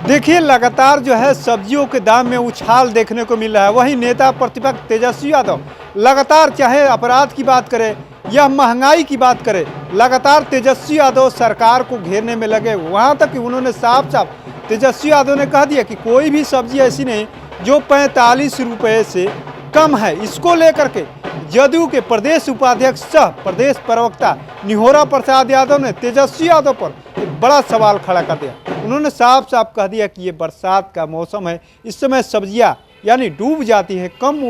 देखिए, लगातार जो है सब्जियों के दाम में उछाल देखने को मिल रहा है। वहीं नेता प्रतिपक्ष तेजस्वी यादव लगातार चाहे अपराध की बात करें या महंगाई की बात करें, लगातार तेजस्वी यादव सरकार को घेरने में लगे। वहां तक कि उन्होंने साफ साफ तेजस्वी यादव ने कह दिया कि कोई भी सब्जी ऐसी नहीं जो 45 रुपये से कम है। इसको लेकर के जदयू के प्रदेश उपाध्यक्ष सह प्रदेश प्रवक्ता निहोरा प्रसाद यादव ने तेजस्वी यादव पर एक बड़ा सवाल खड़ा कर दिया। उन्होंने साफ साफ कह दिया कि ये बरसात का मौसम है, इस समय सब्जियां यानी डूब जाती हैं, कम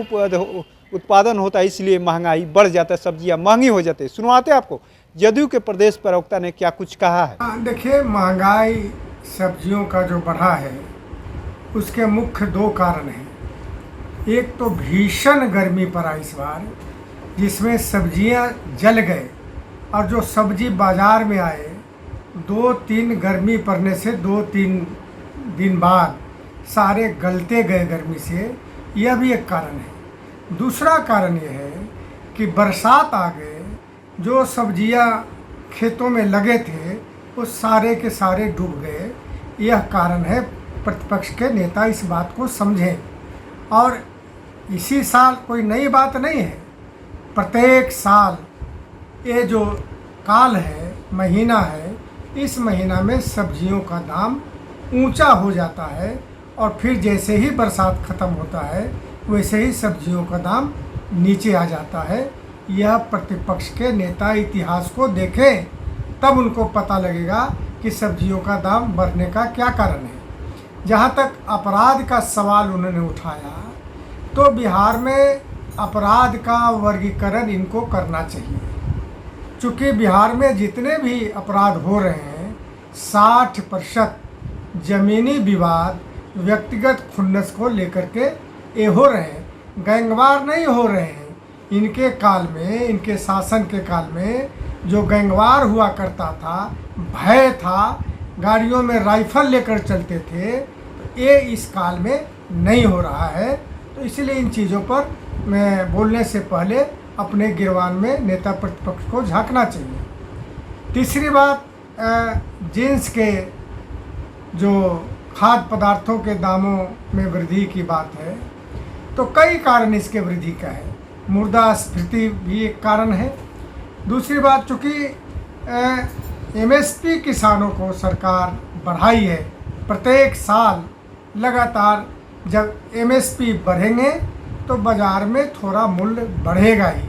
उत्पादन होता है, इसलिए महंगाई बढ़ जाता है, सब्जियां महंगी हो जाती है। सुनवाते आपको जदयू के प्रदेश प्रवक्ता ने क्या कुछ कहा है। देखिए, महंगाई सब्जियों का जो बढ़ा है उसके मुख्य दो कारण हैं। एक तो भीषण गर्मी पड़ा इस बार, जिसमें सब्जियां जल गए, और जो सब्जी बाजार में आए 2-3 गर्मी पड़ने से 2-3 दिन बाद सारे गलते गए गर्मी से, यह भी एक कारण है। दूसरा कारण यह है कि बरसात आ गए, जो सब्जियां खेतों में लगे थे वो सारे के सारे डूब गए। यह कारण है। प्रतिपक्ष के नेता इस बात को समझें। और इसी साल कोई नई बात नहीं है, प्रत्येक साल ये जो काल है, महीना है, इस महीना में सब्जियों का दाम ऊंचा हो जाता है, और फिर जैसे ही बरसात ख़त्म होता है वैसे ही सब्जियों का दाम नीचे आ जाता है। यह प्रतिपक्ष के नेता इतिहास को देखें, तब उनको पता लगेगा कि सब्जियों का दाम बढ़ने का क्या कारण है। जहाँ तक अपराध का सवाल उन्होंने उठाया, तो बिहार में अपराध का वर्गीकरण इनको करना चाहिए। चूँकि बिहार में जितने भी अपराध हो रहे हैं 60% ज़मीनी विवाद, व्यक्तिगत खुन्नस को लेकर के ये हो रहे हैं, गैंगवार नहीं हो रहे हैं। इनके काल में, इनके शासन के काल में जो गैंगवार हुआ करता था, भय था, गाड़ियों में राइफल लेकर चलते थे, तो ये इस काल में नहीं हो रहा है। तो इसलिए इन चीज़ों पर मैं बोलने से पहले अपने गिरवान में नेता प्रतिपक्ष को झांकना चाहिए। तीसरी बात, जींस के जो खाद्य पदार्थों के दामों में वृद्धि की बात है, तो कई कारण इसके वृद्धि का है। मुद्रास्फीति भी एक कारण है। दूसरी बात, चूँकि एमएसपी किसानों को सरकार बढ़ाई है, प्रत्येक साल लगातार जब एमएसपी बढ़ेंगे तो बाज़ार में थोड़ा मूल्य बढ़ेगा ही,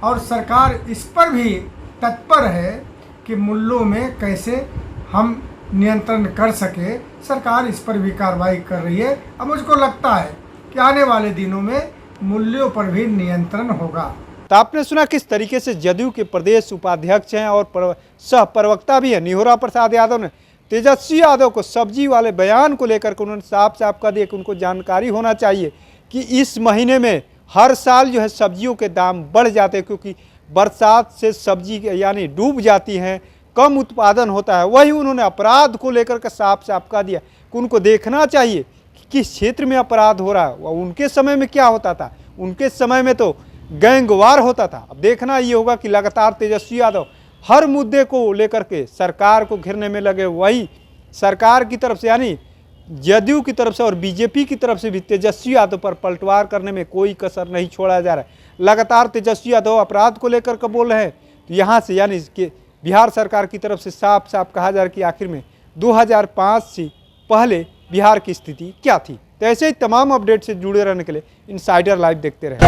और सरकार इस पर भी तत्पर है कि मूल्यों में कैसे हम नियंत्रण कर सके। सरकार इस पर भी कार्रवाई कर रही है। अब मुझको लगता है कि आने वाले दिनों में मूल्यों पर भी नियंत्रण होगा। तो आपने सुना किस तरीके से जदयू के प्रदेश उपाध्यक्ष हैं और सह प्रवक्ता भी हैं निहोरा प्रसाद यादव ने तेजस्वी यादव को सब्जी वाले बयान को लेकर के उन्होंने साफ साफ कह दिया कि उनको जानकारी होना चाहिए कि इस महीने में हर साल जो है सब्जियों के दाम बढ़ जाते हैं, क्योंकि बरसात से सब्जी यानी डूब जाती हैं, कम उत्पादन होता है। वही उन्होंने अपराध को लेकर के साफ साफ कह दिया कि उनको देखना चाहिए कि किस क्षेत्र में अपराध हो रहा है। उनके समय में क्या होता था, उनके समय में तो गैंगवार होता था। अब देखना ये होगा कि लगातार तेजस्वी यादव हर मुद्दे को लेकर के सरकार को घेरने में लगे। वही सरकार की तरफ से यानी जदयू की तरफ से और बीजेपी की तरफ से भी तेजस्वी यादव पर पलटवार करने में कोई कसर नहीं छोड़ा जा रहा है। लगातार तेजस्वी यादव अपराध को लेकर के बोल रहे हैं, तो यहाँ से यानी कि बिहार सरकार की तरफ से साफ साफ कहा जा रहा है कि आखिर में 2005 से पहले बिहार की स्थिति क्या थी। तो ऐसे ही तमाम अपडेट से जुड़े रहने के लिए इनसाइडर लाइव देखते रहें।